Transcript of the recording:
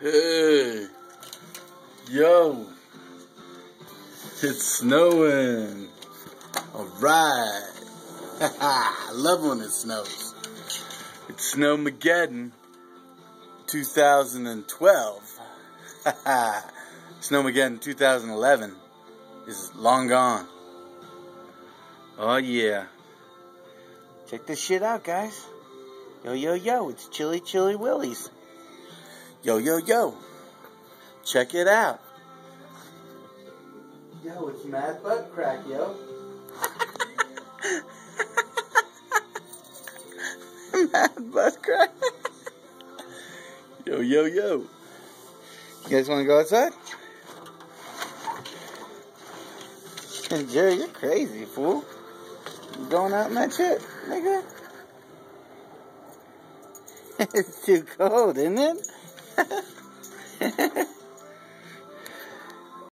Hey, yo, it's snowing. Alright. I love when it snows. It's Snowmageddon 2012. Snowmageddon 2011 is long gone. Oh yeah. Check this shit out, guys. Yo, yo, yo, it's Chili Chili Willies. Yo, yo, yo. Check it out. Yo, it's mad butt crack, yo. Mad butt crack. Yo, yo, yo. You guys want to go outside? Jerry, you're crazy, fool. You going out in that shit, nigga? It's too cold, isn't it?